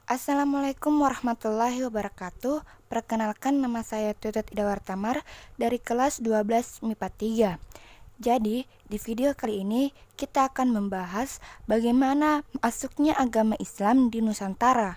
Assalamualaikum warahmatullahi wabarakatuh. Perkenalkan, nama saya Tutut Ida Wartamar dari kelas 12 MIPA 3. Jadi, di video kali ini kita akan membahas bagaimana masuknya agama Islam di Nusantara.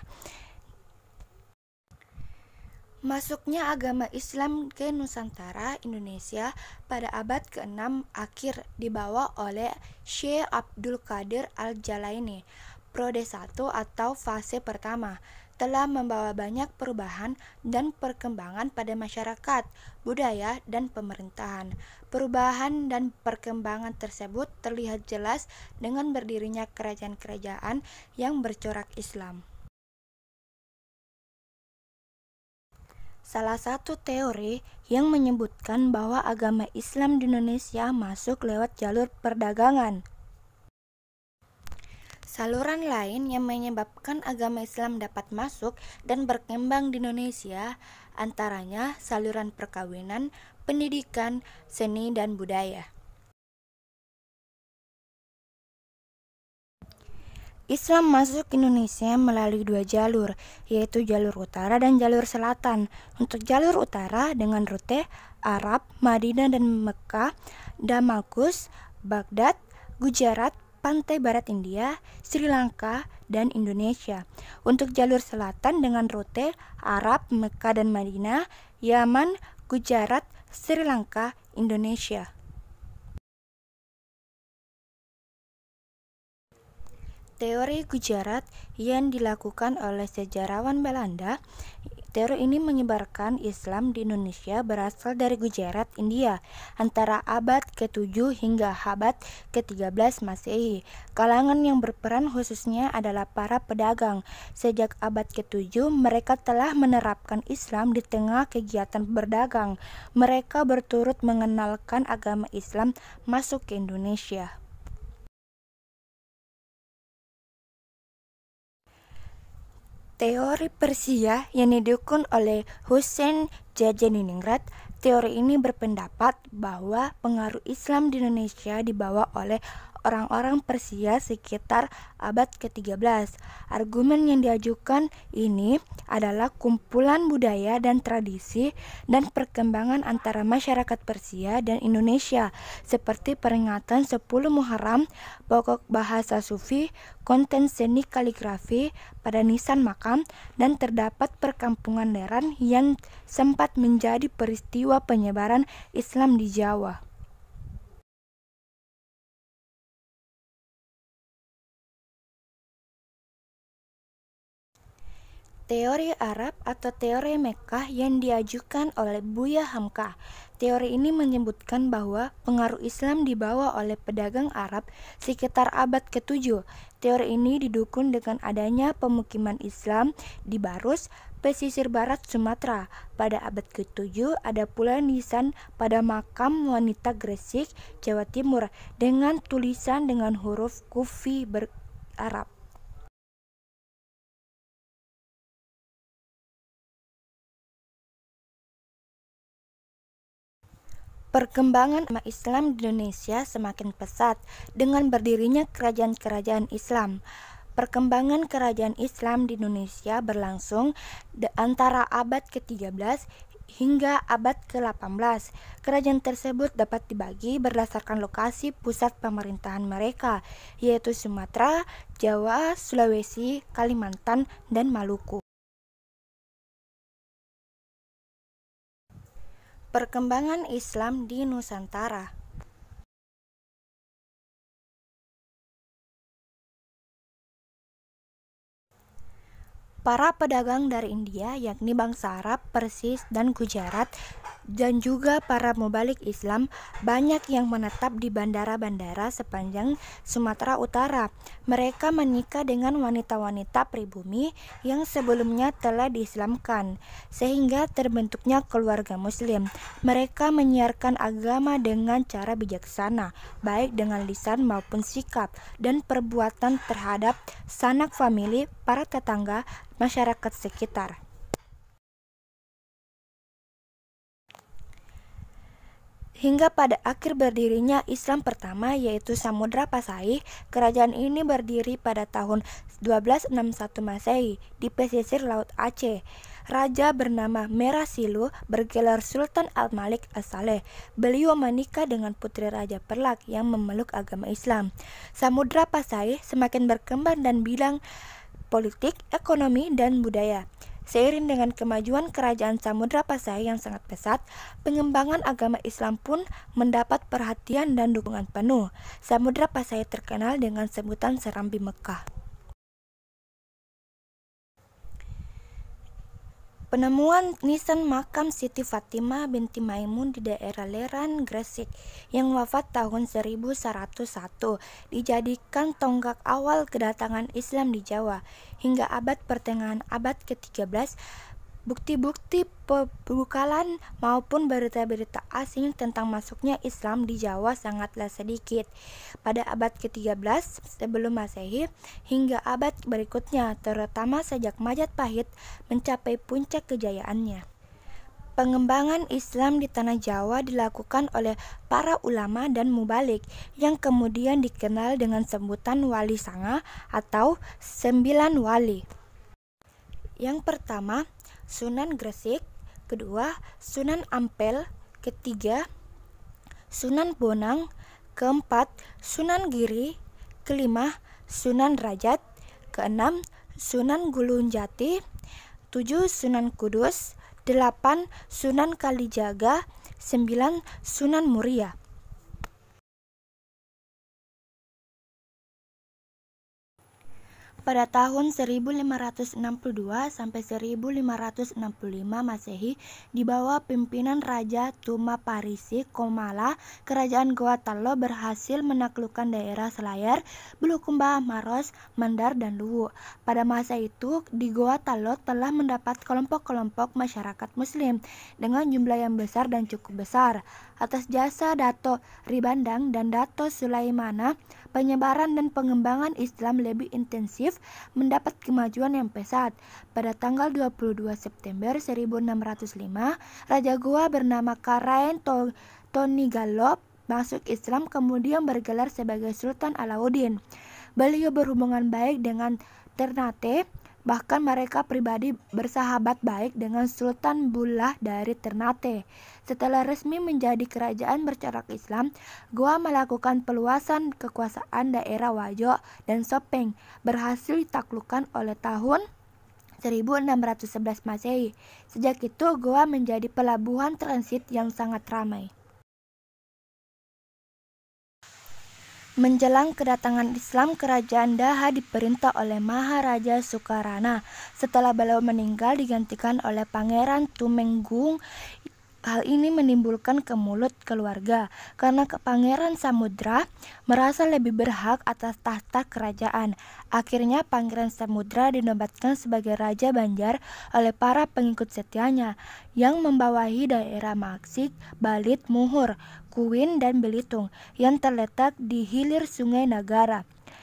Masuknya agama Islam ke Nusantara Indonesia pada abad ke-6 akhir dibawa oleh Syekh Abdul Qadir Al-Jalaini. Prode 1 atau fase pertama telah membawa banyak perubahan dan perkembangan pada masyarakat, budaya, dan pemerintahan. Perubahan dan perkembangan tersebut terlihat jelas dengan berdirinya kerajaan-kerajaan yang bercorak Islam. Salah satu teori yang menyebutkan bahwa agama Islam di Indonesia masuk lewat jalur perdagangan. Saluran lain yang menyebabkan agama Islam dapat masuk dan berkembang di Indonesia antaranya saluran perkawinan, pendidikan, seni, dan budaya. Islam masuk ke Indonesia melalui dua jalur, yaitu jalur utara dan jalur selatan. Untuk jalur utara dengan rute Arab, Madinah dan Mekah, Damaskus, Baghdad, Gujarat, pantai barat India, Sri Lanka, dan Indonesia. Untuk jalur selatan dengan rute Arab, Mekah dan Madinah, Yaman, Gujarat, Sri Lanka, Indonesia. Teori Gujarat yang dilakukan oleh sejarawan Belanda. Teori ini menyebarkan Islam di Indonesia berasal dari Gujarat, India, antara abad ke-7 hingga abad ke-13 Masehi. Kalangan yang berperan khususnya adalah para pedagang. Sejak abad ke-7, mereka telah menerapkan Islam di tengah kegiatan berdagang. Mereka berturut mengenalkan agama Islam masuk ke Indonesia. Teori Persia yang didukung oleh Hussein Jajaningrat. Teori ini berpendapat bahwa pengaruh Islam di Indonesia dibawa oleh orang-orang Persia sekitar abad ke-13. Argumen yang diajukan ini adalah kumpulan budaya dan tradisi dan perkembangan antara masyarakat Persia dan Indonesia, seperti peringatan 10 Muharram, pokok bahasa Sufi, konten seni kaligrafi pada nisan makam, dan terdapat perkampungan Neran yang sempat menjadi peristiwa penyebaran Islam di Jawa. Teori Arab atau teori Mekkah yang diajukan oleh Buya Hamka. Teori ini menyebutkan bahwa pengaruh Islam dibawa oleh pedagang Arab sekitar abad ke-7. Teori ini didukung dengan adanya pemukiman Islam di Barus, pesisir barat Sumatera. Pada abad ke-7 ada pula nisan pada makam wanita Gresik, Jawa Timur dengan tulisan dengan huruf kufi Arab. Perkembangan agama Islam di Indonesia semakin pesat dengan berdirinya kerajaan-kerajaan Islam. Perkembangan kerajaan Islam di Indonesia berlangsung antara abad ke-13 hingga abad ke-18. Kerajaan tersebut dapat dibagi berdasarkan lokasi pusat pemerintahan mereka, yaitu Sumatera, Jawa, Sulawesi, Kalimantan, dan Maluku. Perkembangan Islam di Nusantara. Para pedagang dari India, yakni bangsa Arab, Persis, dan Gujarat, dan juga para mubalik Islam, banyak yang menetap di bandara-bandara sepanjang Sumatera Utara. Mereka menikah dengan wanita-wanita pribumi yang sebelumnya telah diislamkan, sehingga terbentuknya keluarga Muslim. Mereka menyiarkan agama dengan cara bijaksana, baik dengan lisan maupun sikap dan perbuatan terhadap sanak famili, para tetangga, masyarakat sekitar. Hingga pada akhir berdirinya Islam pertama, yaitu Samudra Pasai. Kerajaan ini berdiri pada tahun 1261 Masehi di pesisir Laut Aceh. Raja bernama Merah Silu bergelar Sultan Al-Malik As-Saleh. Beliau menikah dengan putri Raja Perlak yang memeluk agama Islam. Samudra Pasai semakin berkembang dan bidang politik, ekonomi, dan budaya. Seiring dengan kemajuan kerajaan Samudra Pasai yang sangat pesat, pengembangan agama Islam pun mendapat perhatian dan dukungan penuh. Samudra Pasai terkenal dengan sebutan Serambi Mekah. Penemuan nisan makam Siti Fatimah binti Maimun di daerah Leran, Gresik yang wafat tahun 1101 dijadikan tonggak awal kedatangan Islam di Jawa. Hingga abad pertengahan abad ke-13, bukti-bukti pembekalan maupun berita-berita asing tentang masuknya Islam di Jawa sangatlah sedikit. Pada abad ke-13 sebelum Masehi hingga abad berikutnya, terutama sejak Majapahit mencapai puncak kejayaannya, pengembangan Islam di tanah Jawa dilakukan oleh para ulama dan mubalik yang kemudian dikenal dengan sebutan Wali Sanga atau 9 wali. Yang pertama, Sunan Gresik, kedua Sunan Ampel, ketiga Sunan Bonang, keempat Sunan Giri, kelima Sunan Rajat, keenam Sunan Gulunjati, 7 Sunan Kudus, 8 Sunan Kalijaga, 9 Sunan Muria. Pada tahun 1562 sampai 1565 Masehi, di bawah pimpinan Raja Tuma Parisi Komala, Kerajaan Goa Talo berhasil menaklukkan daerah Selayar, Bulukumba, Maros, Mandar, dan Luwu. Pada masa itu, di Goa Talo telah mendapat kelompok-kelompok masyarakat Muslim dengan jumlah yang besar dan cukup besar. Atas jasa Dato Ribandang dan Dato Sulaimana, penyebaran dan pengembangan Islam lebih intensif mendapat kemajuan yang pesat. Pada tanggal 22 September 1605, Raja Goa bernama Karaen Tonigalo masuk Islam, kemudian bergelar sebagai Sultan Alauddin. Beliau berhubungan baik dengan Ternate, bahkan mereka pribadi bersahabat baik dengan Sultan Bullah dari Ternate. Setelah resmi menjadi kerajaan bercorak Islam, Goa melakukan peluasan kekuasaan daerah Wajo dan Sopeng, berhasil ditaklukkan oleh tahun 1611 Masehi. Sejak itu, Goa menjadi pelabuhan transit yang sangat ramai. Menjelang kedatangan Islam, Kerajaan Daha diperintah oleh Maharaja Sukarana. Setelah beliau meninggal digantikan oleh Pangeran Tumenggung. Hal ini menimbulkan kemulut keluarga karena Pangeran Samudra merasa lebih berhak atas tahta kerajaan. Akhirnya Pangeran Samudra dinobatkan sebagai Raja Banjar oleh para pengikut setianya yang membawahi daerah Maksik, Balit, Muhur, Kuwin, dan Belitung yang terletak di hilir Sungai Nagara.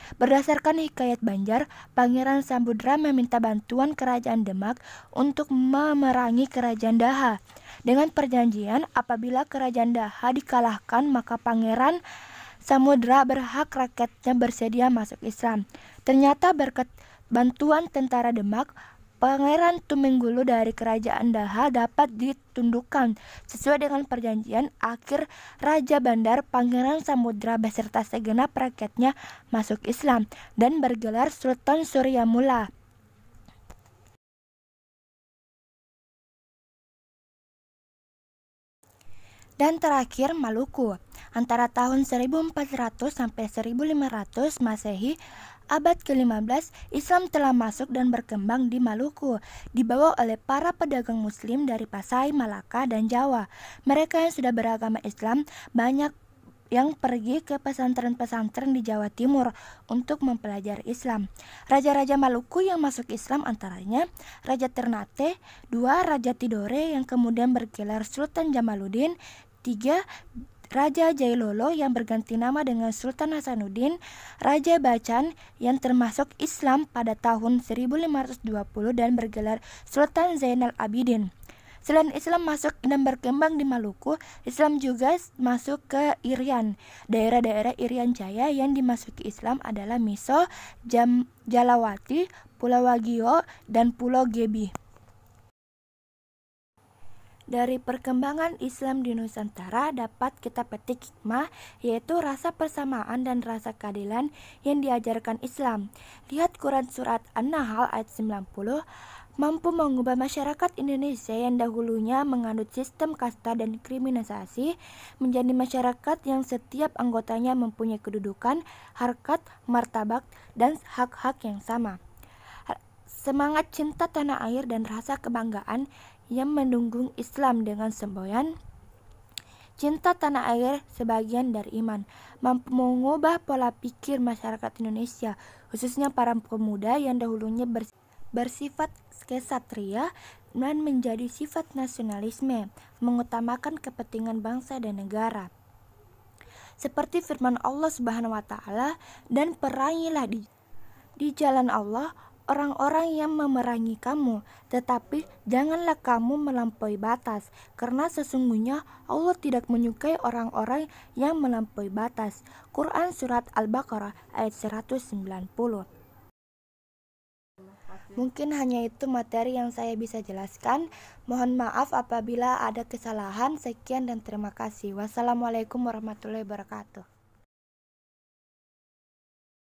Berdasarkan hikayat Banjar, Pangeran Samudra meminta bantuan Kerajaan Demak untuk memerangi Kerajaan Daha. Dengan perjanjian, apabila Kerajaan Daha dikalahkan, maka Pangeran Samudra berhak rakyatnya bersedia masuk Islam. Ternyata berkat bantuan tentara Demak, Pangeran Tumenggulu dari Kerajaan Daha dapat ditundukkan. Sesuai dengan perjanjian, akhir Raja Bandar, Pangeran Samudra beserta segenap rakyatnya masuk Islam dan bergelar Sultan Suryamula. Dan terakhir Maluku. Antara tahun 1400 sampai 1500 Masehi, abad ke-15, Islam telah masuk dan berkembang di Maluku, dibawa oleh para pedagang Muslim dari Pasai, Malaka, dan Jawa. Mereka yang sudah beragama Islam banyak yang pergi ke pesantren-pesantren di Jawa Timur untuk mempelajari Islam. Raja-raja Maluku yang masuk Islam antaranya Raja Ternate, 2 Raja Tidore yang kemudian bergelar Sultan Jamaluddin, 3 Raja Jailolo yang berganti nama dengan Sultan Hasanuddin, Raja Bacan yang termasuk Islam pada tahun 1520 dan bergelar Sultan Zainal Abidin. Selain Islam masuk dan berkembang di Maluku, Islam juga masuk ke Irian. Daerah-daerah Irian Jaya yang dimasuki Islam adalah Miso, Jalawati, Pulau Wagio, dan Pulau Gebi. Dari perkembangan Islam di Nusantara dapat kita petik hikmah, yaitu rasa persamaan dan rasa keadilan yang diajarkan Islam. Lihat Quran Surat An-Nahl ayat 90, mampu mengubah masyarakat Indonesia yang dahulunya menganut sistem kasta dan kriminalisasi menjadi masyarakat yang setiap anggotanya mempunyai kedudukan, harkat, martabat, dan hak-hak yang sama. Semangat cinta tanah air dan rasa kebanggaan yang mendukung Islam dengan semboyan cinta tanah air sebagian dari iman, mampu mengubah pola pikir masyarakat Indonesia, khususnya para pemuda yang dahulunya bersifat kesatria dan menjadi sifat nasionalisme, mengutamakan kepentingan bangsa dan negara. Seperti firman Allah Subhanahu wa taala, dan perangilah di jalan Allah orang-orang yang memerangi kamu, tetapi janganlah kamu melampaui batas, karena sesungguhnya Allah tidak menyukai orang-orang yang melampaui batas. Quran Surat Al-Baqarah ayat 190. Mungkin hanya itu materi yang saya bisa jelaskan. Mohon maaf apabila ada kesalahan. Sekian dan terima kasih. Wassalamualaikum warahmatullahi wabarakatuh.